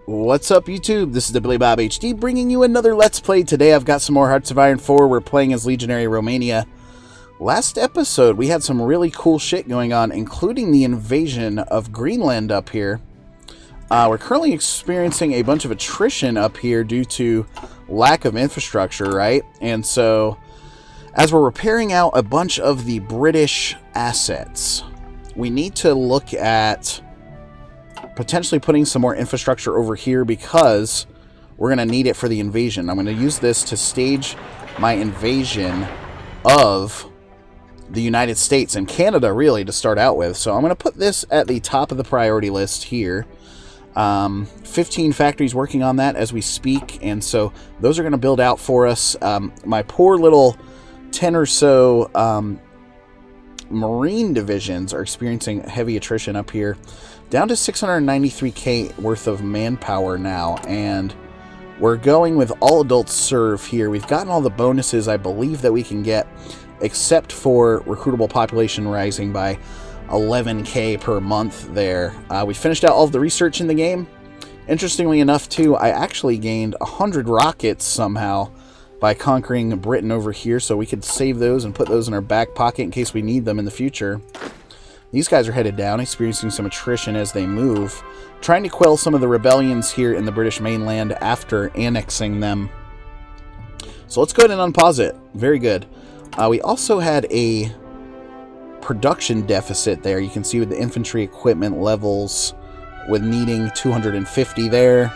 What's up, YouTube? This is TheBillyBobHD bringing you another Let's Play. Today I've got some more Hearts of Iron 4. We're playing as Legionary Romania. Last episode, we had some really cool shit going on, including the invasion of Greenland up here. We're currently experiencing a bunch of attrition up here due to lack of infrastructure, right? And so, as we're repairing out a bunch of the British assets, we need to look at potentially putting some more infrastructure over here because we're going to need it for the invasion. I'm going to use this to stage my invasion of the United States and Canada, really, to start out with. So I'm going to put this at the top of the priority list here. 15 factories working on that as we speak, and so those are going to build out for us. My poor little 10 or so Marine divisions are experiencing heavy attrition up here. Down to 693k worth of manpower now, and we're going with all adults serve here. We've gotten all the bonuses I believe that we can get, except for recruitable population rising by 11k per month there. We finished out all of the research in the game. Interestingly enough, too, I actually gained 100 rockets somehow by conquering Britain over here, so we could save those and put those in our back pocket in case we need them in the future. These guys are headed down, experiencing some attrition as they move, trying to quell some of the rebellions here in the British mainland after annexing them. So let's go ahead and unpause it. Very good. We also had a production deficit there. You can see with the infantry equipment levels with needing 250 there.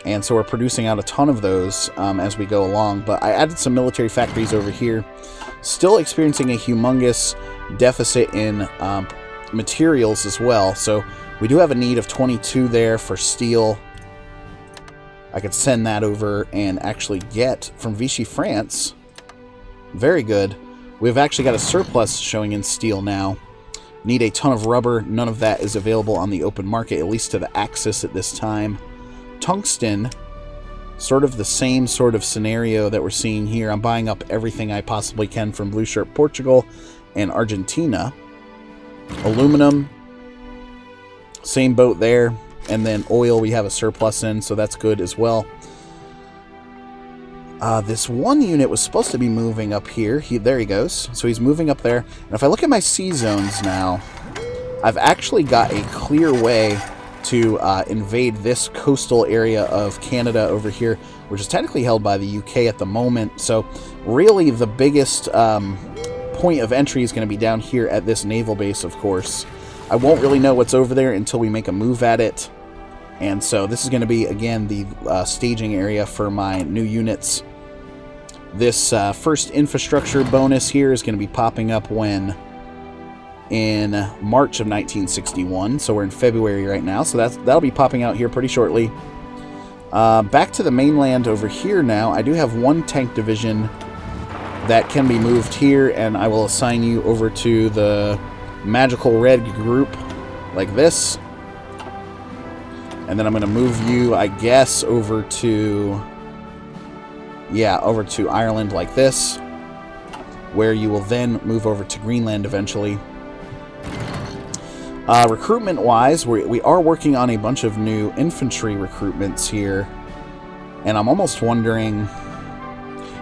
And so we're producing out a ton of those as we go along. But I added some military factories over here. Still experiencing a humongous deficit in materials as well. So we do have a need of 22 there for steel. I could send that over and actually get from Vichy, France. Very good. We've actually got a surplus showing in steel now. Need a ton of rubber. None of that is available on the open market, at least to the Axis at this time. Tungsten, sort of the same sort of scenario that we're seeing here. I'm buying up everything I possibly can from Blue Shirt Portugal and Argentina. Aluminum, same boat there. And then oil we have a surplus in, so that's good as well. This one unit was supposed to be moving up here. There he goes. So he's moving up there. And if I look at my sea zones now, I've actually got a clear way to invade this coastal area of Canada over here, which is technically held by the UK at the moment. So really the biggest point of entry is going to be down here at this naval base, of course. I won't really know what's over there until we make a move at it. And so this is going to be, again, the staging area for my new units. This first infrastructure bonus here is going to be popping up in March of 1961, so we're in February right now, so that'll be popping out here pretty shortly. Back to the mainland over here now, I do have one tank division that can be moved here, and I will assign you over to the Magical Red group, like this. And then I'm going to move you, I guess, over to Ireland like this, where you will then move over to Greenland eventually. Recruitment-wise, we are working on a bunch of new infantry recruitments here, and I'm almost wondering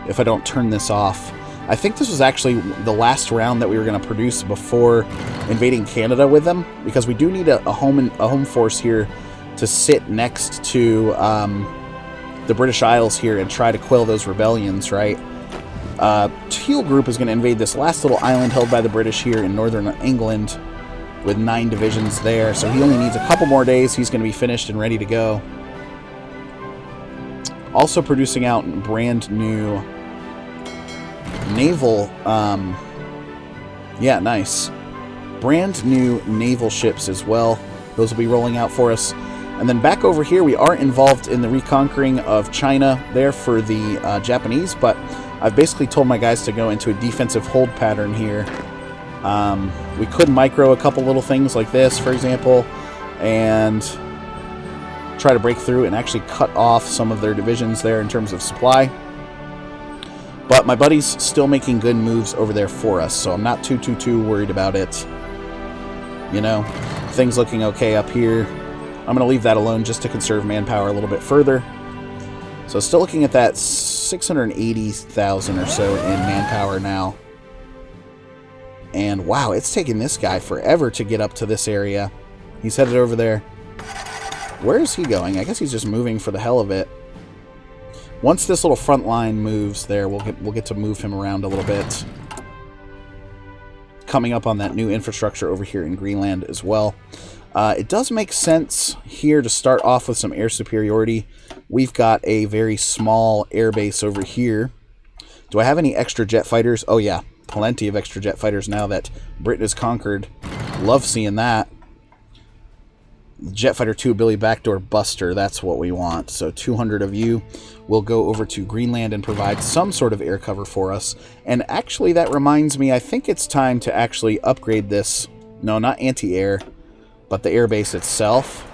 if I don't turn this off. I think this was actually the last round that we were going to produce before invading Canada with them, because we do need a home force here to sit next to the British Isles here and try to quell those rebellions, right? Teal Group is going to invade this last little island held by the British here in northern England, with 9 divisions there, so he only needs a couple more days. He's going to be finished and ready to go. Also producing out brand new naval, yeah, nice. Brand new naval ships as well. Those will be rolling out for us. And then back over here, we are involved in the reconquering of China there for the Japanese, but I've basically told my guys to go into a defensive hold pattern here. We could micro a couple little things like this, for example, and try to break through and actually cut off some of their divisions there in terms of supply. But my buddy's still making good moves over there for us, so I'm not too worried about it. You know, things looking okay up here. I'm going to leave that alone just to conserve manpower a little bit further. So still looking at that 680,000 or so in manpower now. And wow, it's taking this guy forever to get up to this area. He's headed over there. Where is he going? I guess he's just moving for the hell of it. Once this little front line moves there, we'll get to move him around a little bit. Coming up on that new infrastructure over here in Greenland as well. It does make sense here to start off with some air superiority. We've got a very small air base over here. Do I have any extra jet fighters? Oh yeah, plenty of extra jet fighters now that Britain has conquered. Love seeing that. Jet Fighter 2 Billy Backdoor Buster, that's what we want. So 200 of you will go over to Greenland and provide some sort of air cover for us. And actually, that reminds me, I think it's time to actually upgrade this. No, not anti-air, but the air base itself.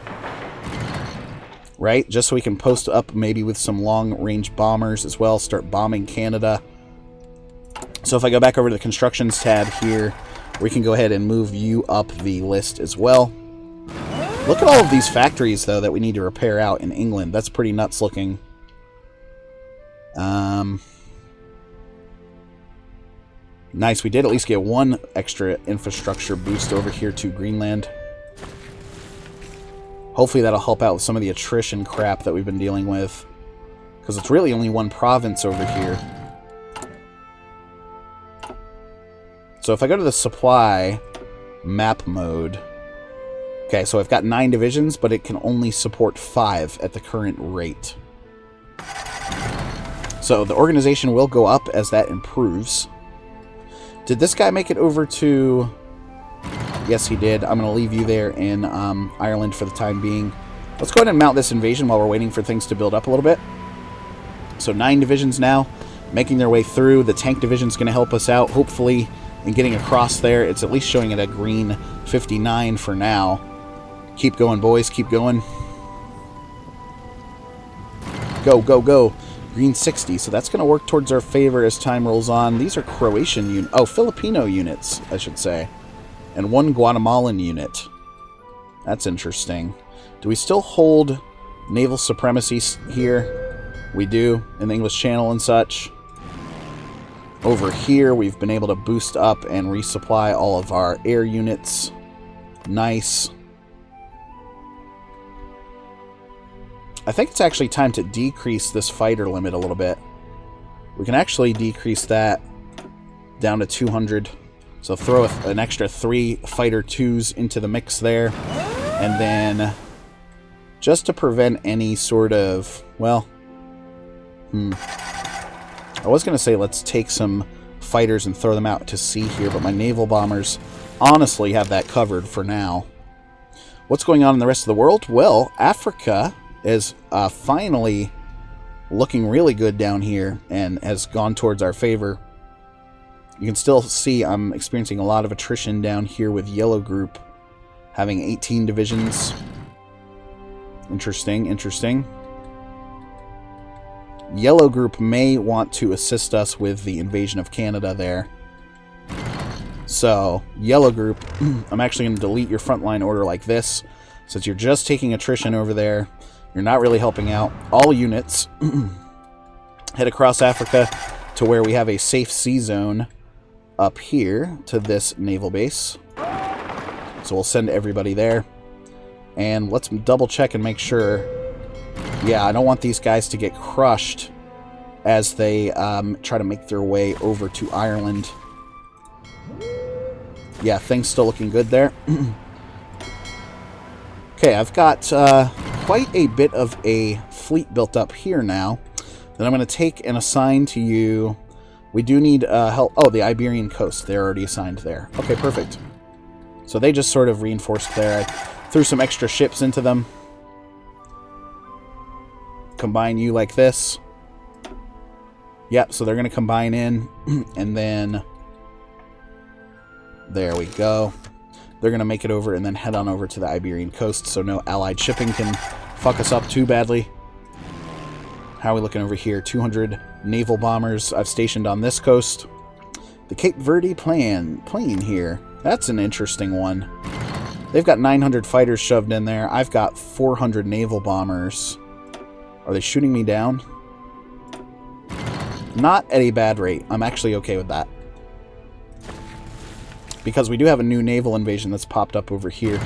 Right? Just so we can post up maybe with some long-range bombers as well. Start bombing Canada. So if I go back over to the constructions tab here, we can go ahead and move you up the list as well. Look at all of these factories, though, that we need to repair out in England. That's pretty nuts looking. Nice. We did at least get one extra infrastructure boost over here to Greenland. Hopefully that'll help out with some of the attrition crap that we've been dealing with. Because it's really only one province over here. So if I go to the supply map mode... Okay, so I've got 9 divisions, but it can only support 5 at the current rate. So the organization will go up as that improves. Did this guy make it over to... Yes, he did. I'm going to leave you there in Ireland for the time being. Let's go ahead and mount this invasion while we're waiting for things to build up a little bit. So 9 divisions now, making their way through. The tank division's going to help us out, hopefully, in getting across there. It's at least showing it a green 59 for now. Keep going, boys. Keep going. Go, go, go. Green 60. So that's going to work towards our favor as time rolls on. These are Croatian units. Oh, Filipino units, I should say. And 1 Guatemalan unit. That's interesting. Do we still hold naval supremacy here? We do, in the English Channel and such. Over here, we've been able to boost up and resupply all of our air units. Nice. I think it's actually time to decrease this fighter limit a little bit. We can actually decrease that down to 200. So throw an extra 3 fighter 2s into the mix there. And then, just to prevent any sort of, well, I was going to say let's take some fighters and throw them out to sea here, but my naval bombers honestly have that covered for now. What's going on in the rest of the world? Well, Africa is finally looking really good down here and has gone towards our favor. You can still see I'm experiencing a lot of attrition down here with Yellow Group having 18 divisions. Interesting, interesting. Yellow Group may want to assist us with the invasion of Canada there. So, Yellow Group, I'm actually going to delete your frontline order like this, since you're just taking attrition over there. You're not really helping out. All units head across Africa to where we have a safe sea zone up here to this naval base. So we'll send everybody there. And let's double check and make sure. Yeah, I don't want these guys to get crushed as they try to make their way over to Ireland. Yeah, things still looking good there. Okay, I've got quite a bit of a fleet built up here now that I'm going to take and assign to you. We do need help. Oh, the Iberian coast. They're already assigned there. Okay, perfect. So they just sort of reinforced there. I threw some extra ships into them. Combine you like this. Yep, so they're going to combine in. And then... there we go. They're going to make it over and then head on over to the Iberian coast so no allied shipping can fuck us up too badly. How are we looking over here? 200 naval bombers I've stationed on this coast. The Cape Verde plain here. That's an interesting one. They've got 900 fighters shoved in there. I've got 400 naval bombers. Are they shooting me down? Not at a bad rate. I'm actually okay with that. Because we do have a new naval invasion that's popped up over here.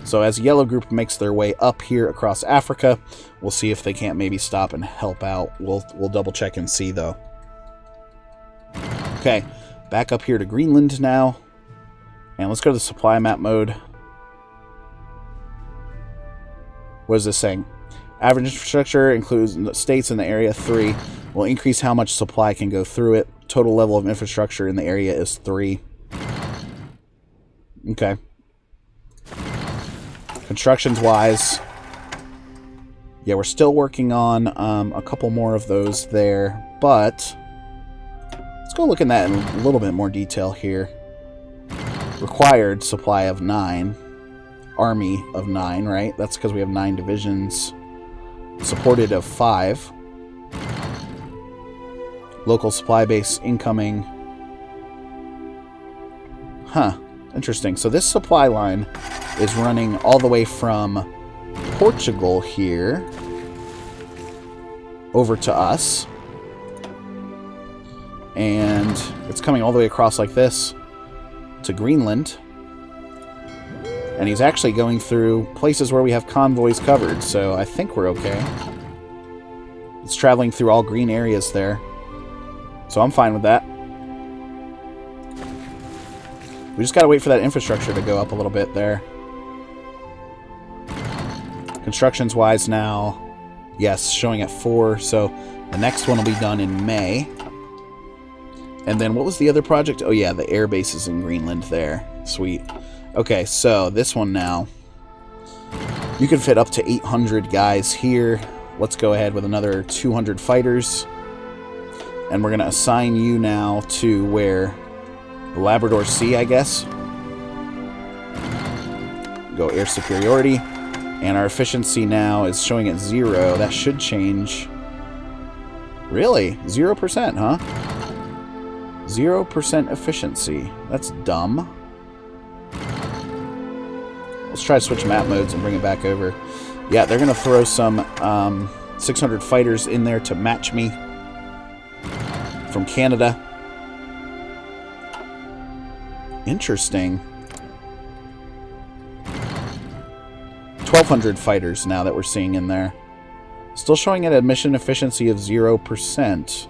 So as Yellow Group makes their way up here across Africa, we'll see if they can't maybe stop and help out. We'll double check and see, though. Okay, back up here to Greenland now. And let's go to the supply map mode. What is this saying? Average infrastructure includes states in the area 3. Will increase how much supply can go through it. Total level of infrastructure in the area is 3. Okay. Constructions-wise, yeah, we're still working on a couple more of those there, but let's go look at that in a little bit more detail here. Required supply of 9. Army of 9, right? That's because we have 9 divisions. Supported of 5. Local supply base incoming. Huh. Interesting. So this supply line is running all the way from Portugal here over to us. And it's coming all the way across like this to Greenland. And he's actually going through places where we have convoys covered, so I think we're okay. It's traveling through all green areas there. So I'm fine with that. We just gotta wait for that infrastructure to go up a little bit there. Constructions-wise now, yes, showing at 4, so the next one will be done in May. And then what was the other project? Oh yeah, the air base is in Greenland there. Sweet. Okay, so this one now. You can fit up to 800 guys here. Let's go ahead with another 200 fighters. And we're going to assign you now to where? The Labrador Sea, I guess. Go air superiority. And our efficiency now is showing at 0. That should change. Really? 0%, huh? 0% efficiency. That's dumb. Let's try to switch map modes and bring it back over. Yeah, they're going to throw some 600 fighters in there to match me from Canada. Interesting. 1,200 fighters now that we're seeing in there. Still showing an mission efficiency of 0%.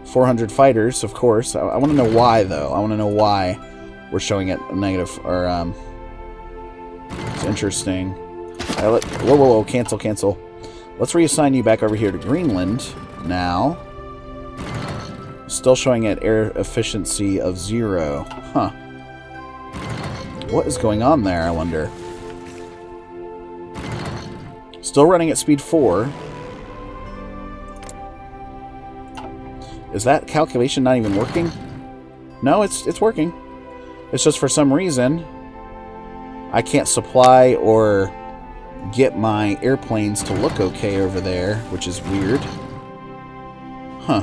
.400 fighters, of course. I want to know why, though. I want to know why we're showing it negative, or, it's interesting. Whoa, cancel. Let's reassign you back over here to Greenland now. Still showing at air efficiency of 0. Huh. What is going on there, I wonder? Still running at speed 4. Is that calculation not even working? No, it's working. It's just for some reason I can't supply or get my airplanes to look okay over there, which is weird. Huh.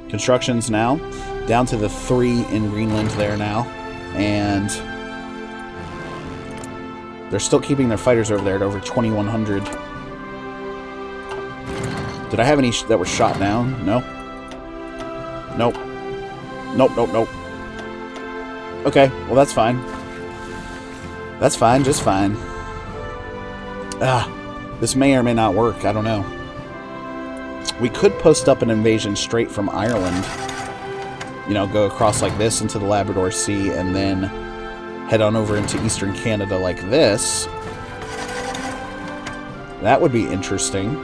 Constructions now. Down to the 3 in Greenland there now. And they're still keeping their fighters over there at over 2,100. Did I have any that were shot down? No. Nope. Nope. Okay, well that's fine. That's fine, just fine. This may or may not work, I don't know. We could post up an invasion straight from Ireland. You know, go across like this into the Labrador Sea and then head on over into eastern Canada like this. That would be interesting.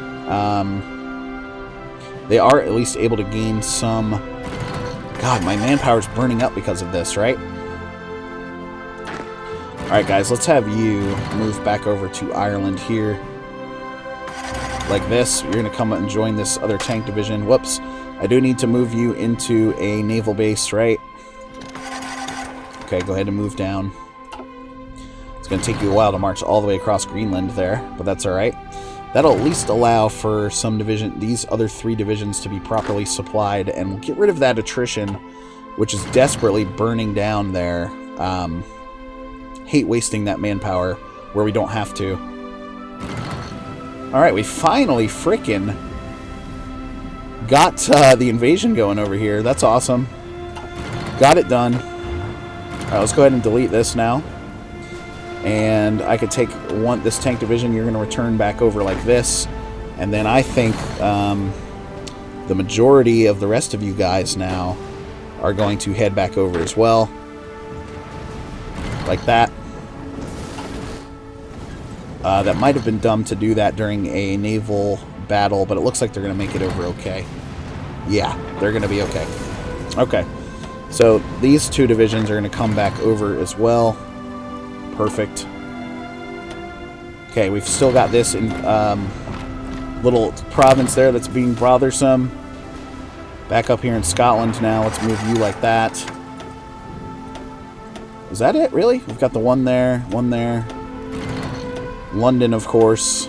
They are at least able to gain some... God, my manpower's burning up because of this, right? Alright, guys, let's have you move back over to Ireland here. Like this. You're going to come and join this other tank division. Whoops. I do need to move you into a naval base, right? Okay, go ahead and move down. It's going to take you a while to march all the way across Greenland there, but that's alright. That'll at least allow for some these other 3 divisions to be properly supplied, and we'll get rid of that attrition, which is desperately burning down there. Hate wasting that manpower where we don't have to. Alright, we finally frickin' got the invasion going over here. That's awesome. Got it done. Alright, let's go ahead and delete this now. And I could take this tank division. You're going to return back over like this. And then I think the majority of the rest of you guys now are going to head back over as well. Like that. That might have been dumb to do that during a naval battle, but it looks like they're going to make it over okay. Yeah, they're going to be okay. Okay. So these 2 divisions are going to come back over as well. Perfect. Okay, we've still got this in little province there that's being bothersome. Back up here in Scotland now. Let's move you like that. Is that it, really? We've got the one there, one there. London, of course.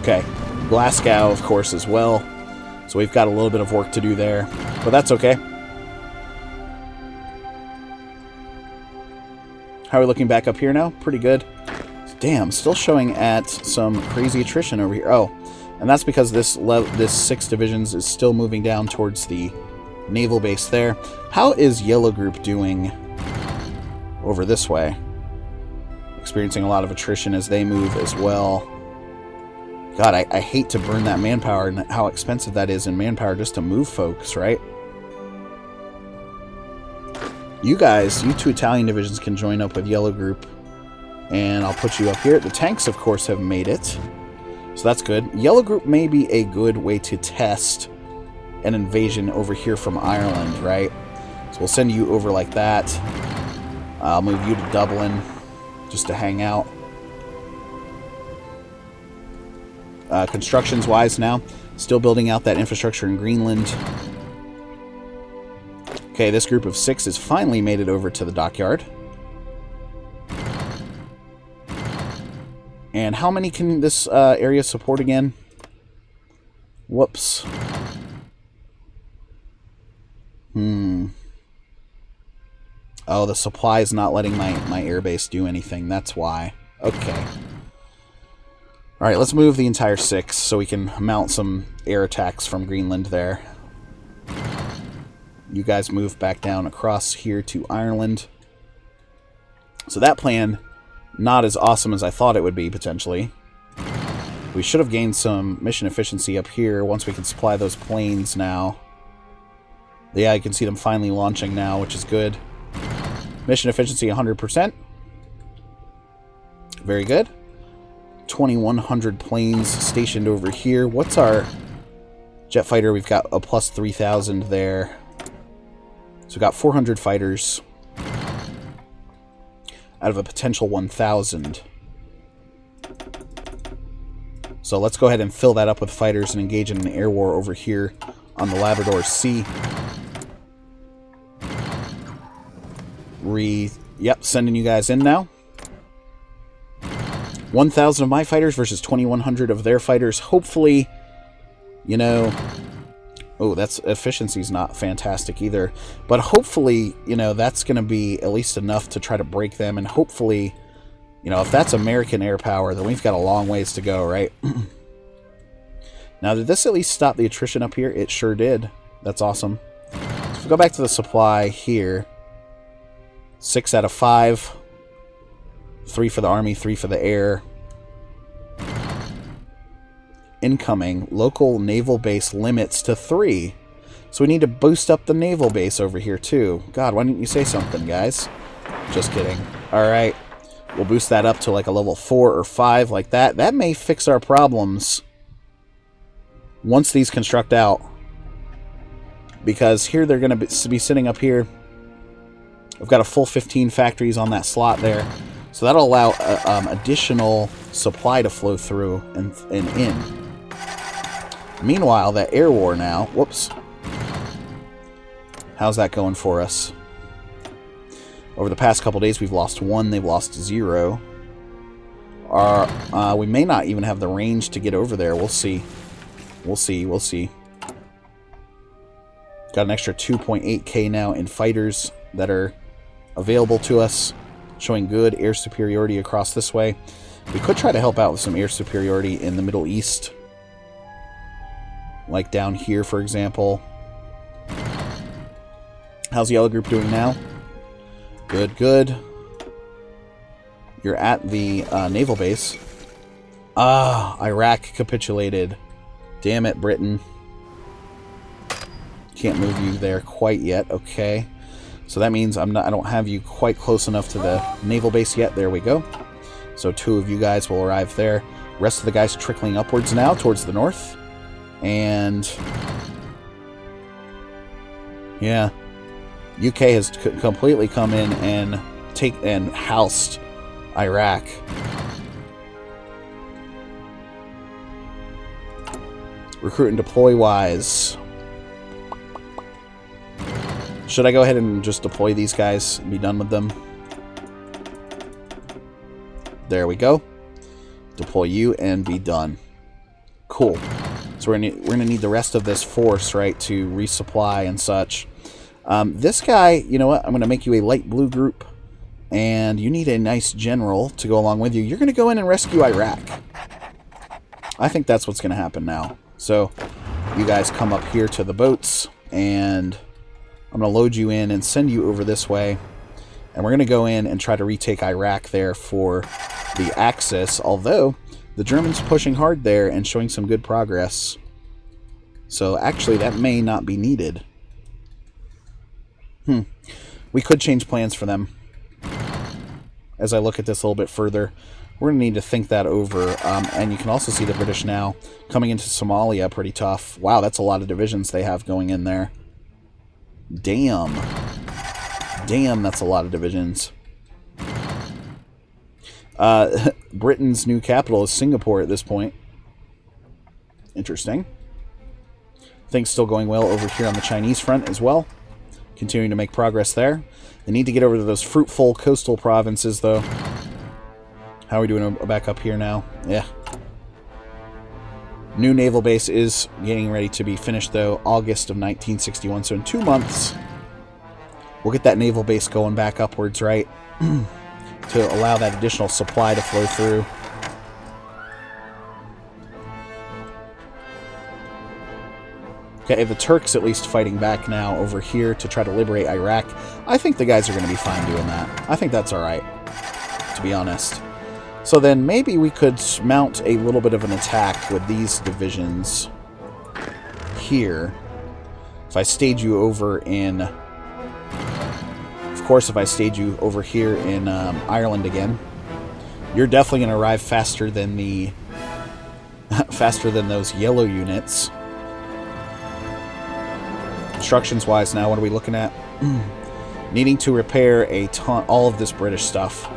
Okay, Glasgow, of course, as well. So we've got a little bit of work to do there, but that's okay. How are we looking back up here now? Pretty good. Damn, still showing at some crazy attrition over here. Oh, and that's because this 6 divisions is still moving down towards the naval base there. How is Yellow Group doing over this way? Experiencing a lot of attrition as they move as well. God, I hate to burn that manpower and how expensive that is in manpower just to move folks, right? You guys, you 2 Italian divisions can join up with Yellow Group. And I'll put you up here. The tanks, of course, have made it. So that's good. Yellow Group may be a good way to test an invasion over here from Ireland, right? So we'll send you over like that. I'll move you to Dublin just to hang out. Constructions-wise now, still building out that infrastructure in Greenland. Okay, this group of 6 has finally made it over to the dockyard. And how many can this area support again? Whoops. Oh, the supply is not letting my airbase do anything. That's why. Okay. Alright, let's move the entire 6 so we can mount some air attacks from Greenland there. You guys move back down across here to Ireland. So that plan, not as awesome as I thought it would be, potentially. We should have gained some mission efficiency up here once we can supply those planes now. Yeah, you can see them finally launching now, which is good. Mission efficiency 100%. Very good. 2,100 planes stationed over here. What's our jet fighter? We've got a plus 3,000 there. So we've got 400 fighters out of a potential 1,000. So let's go ahead and fill that up with fighters and engage in an air war over here on the Labrador Sea. Yep, sending you guys in now. 1,000 of my fighters versus 2,100 of their fighters. Hopefully, you know... Oh, that's efficiency's not fantastic either. But hopefully, you know, that's going to be at least enough to try to break them. And hopefully, you know, if that's American air power, then we've got a long ways to go, right? Now, did this at least stop the attrition up here? It sure did. That's awesome. So if we go back to the supply here. 6 out of 5. 3 for the Army, 3 for the air. Incoming. Local naval base limits to 3. So we need to boost up the naval base over here too. God, why didn't you say something, guys? Just kidding. Alright. We'll boost that up to like a level 4 or 5 like that. That may fix our problems once these construct out. Because here they're going to be sitting up here. We've got a full 15 factories on that slot there. So that'll allow additional supply to flow through and in. Meanwhile, that air war now... Whoops. How's that going for us? Over the past couple days, we've lost 1. They've lost 0. We may not even have the range to get over there. We'll see. We'll see. We'll see. Got an extra 2.8k now in fighters that are available to us, showing good air superiority across this way. We could try to help out with some air superiority in the Middle East, like down here, for example. How's the yellow group doing now? Good, good. You're at the naval base. Ah, Iraq capitulated. Damn it, Britain. Can't move you there quite yet. Okay. So that means I don't have you quite close enough to the naval base yet. There we go. So 2 of you guys will arrive there. Rest of the guys trickling upwards now towards the north. And yeah, UK has completely come in and housed Iraq. Recruit and deploy wise. Should I go ahead and just deploy these guys and be done with them? There we go. Deploy you and be done. Cool. So we're gonna need the rest of this force, right, to resupply and such. This guy, you know what? I'm gonna make you a light blue group, and you need a nice general to go along with you. You're gonna go in and rescue Iraq. I think that's what's gonna happen now. So you guys come up here to the boats, and I'm going to load you in and send you over this way. And we're going to go in and try to retake Iraq there for the Axis. Although, the Germans pushing hard there and showing some good progress. So, actually, that may not be needed. We could change plans for them. As I look at this a little bit further, we're going to need to think that over. And you can also see the British now coming into Somalia pretty tough. Wow, that's a lot of divisions they have going in there. Damn. Damn, that's a lot of divisions. Britain's new capital is Singapore at this point. Interesting. Things still going well over here on the Chinese front as well. Continuing to make progress there. They need to get over to those fruitful coastal provinces, though. How are we doing back up here now? Yeah. New naval base is getting ready to be finished, though, August of 1961. So in 2 months, we'll get that naval base going back upwards, right? To allow that additional supply to flow through. Okay, the Turks at least fighting back now over here to try to liberate Iraq. I think the guys are going to be fine doing that. I think that's all right, to be honest. So then maybe we could mount a little bit of an attack with these divisions here. If I stage you over in... Of course, if I stage you over here in Ireland again, you're definitely going to arrive faster than the... faster than those yellow units. Instructions-wise now, what are we looking at? Needing to repair a ton... all of this British stuff.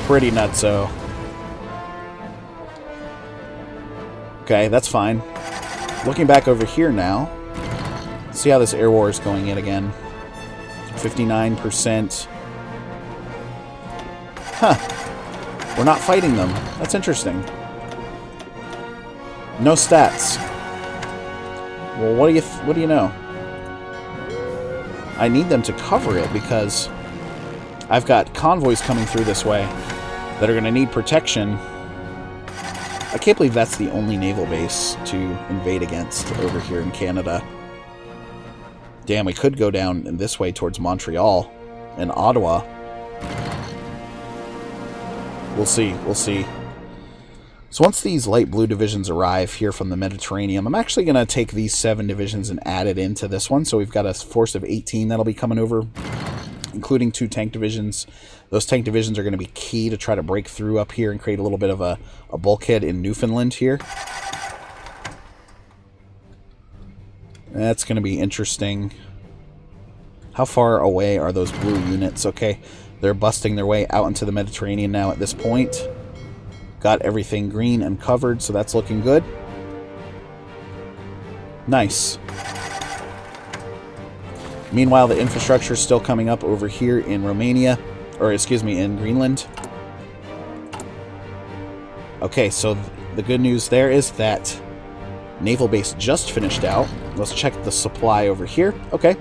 Pretty nutso. Okay, that's fine. Looking back over here now, see how this air war is going in again. 59%. Huh. We're not fighting them. That's interesting. No stats. Well, what do you know? I need them to cover it because I've got convoys coming through this way that are going to need protection. I can't believe that's the only naval base to invade against over here in Canada. Damn, we could go down in this way towards Montreal and Ottawa. We'll see, we'll see. So once these light blue divisions arrive here from the Mediterranean, I'm actually going to take these 7 divisions and add it into this one. So we've got a force of 18 that'll be coming over, including 2 tank divisions. Those tank divisions are going to be key to try to break through up here and create a little bit of a bulkhead in Newfoundland here. That's going to be interesting. How far away are those blue units? Okay, they're busting their way out into the Mediterranean now at this point. Got everything green and covered, so that's looking good. Nice. Meanwhile, the infrastructure is still coming up over here in Romania, or excuse me, in Greenland. Okay, so the good news there is that Naval Base just finished out. Let's check the supply over here. Okay.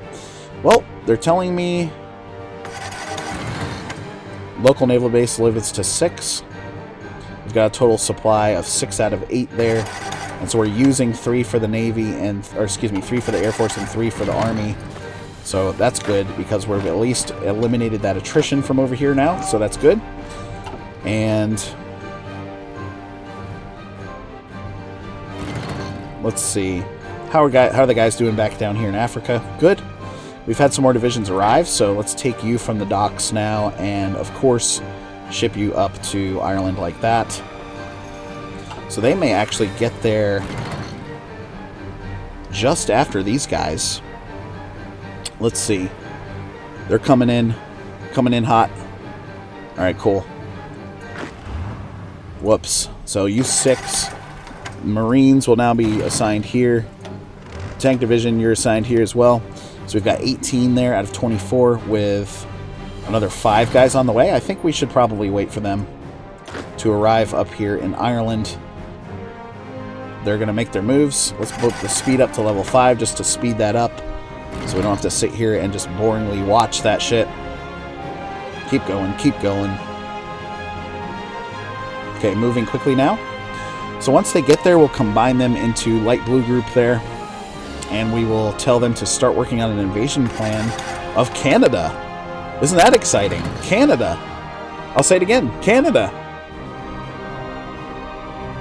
Well, they're telling me local Naval Base limits to 6. We've got a total supply of 6 out of 8 there. And so we're using 3 for the Navy, or excuse me, 3 for the Air Force and 3 for the Army. So that's good because we've at least eliminated that attrition from over here now. So that's good. And let's see. How are the guys doing back down here in Africa? Good. We've had some more divisions arrive, so let's take you from the docks now and, of course, ship you up to Ireland like that. So they may actually get there just after these guys. Let's see. They're coming in hot. All right, cool. Whoops. So you 6 Marines will now be assigned here. Tank Division, you're assigned here as well. So we've got 18 there out of 24 with another 5 guys on the way. I think we should probably wait for them to arrive up here in Ireland. They're going to make their moves. Let's put the speed up to level 5 just to speed that up so we don't have to sit here and just boringly watch that shit. Keep going, keep going. Okay, moving quickly now. So once they get there, we'll combine them into light blue group there. And we will tell them to start working on an invasion plan of Canada. Isn't that exciting? Canada. I'll say it again. Canada.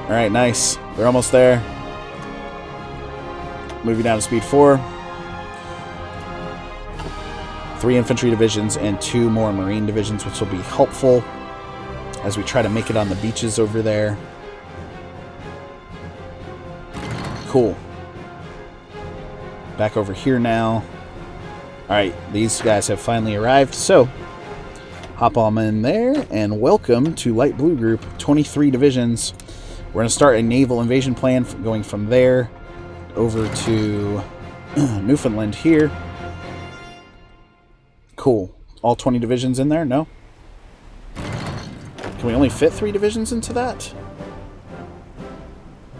All right, nice. They're almost there. Moving down to speed 4. 3 infantry divisions and 2 more marine divisions, which will be helpful as we try to make it on the beaches over there. Cool. Back over here now. Alright, these guys have finally arrived, so hop on in there, and welcome to Light Blue Group, 23 divisions. We're going to start a naval invasion plan going from there over to Newfoundland here. Cool. All 20 divisions in there? No? Can we only fit 3 divisions into that?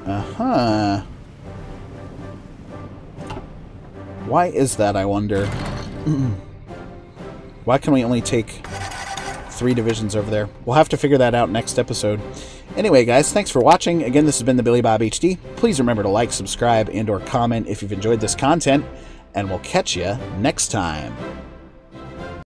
Uh-huh. Why is that, I wonder? Why can we only take 3 divisions over there? We'll have to figure that out next episode. Anyway, guys, thanks for watching. Again, this has been the TheBillyBobHD. Please remember to like, subscribe, and/or comment if you've enjoyed this content, and we'll catch you next time.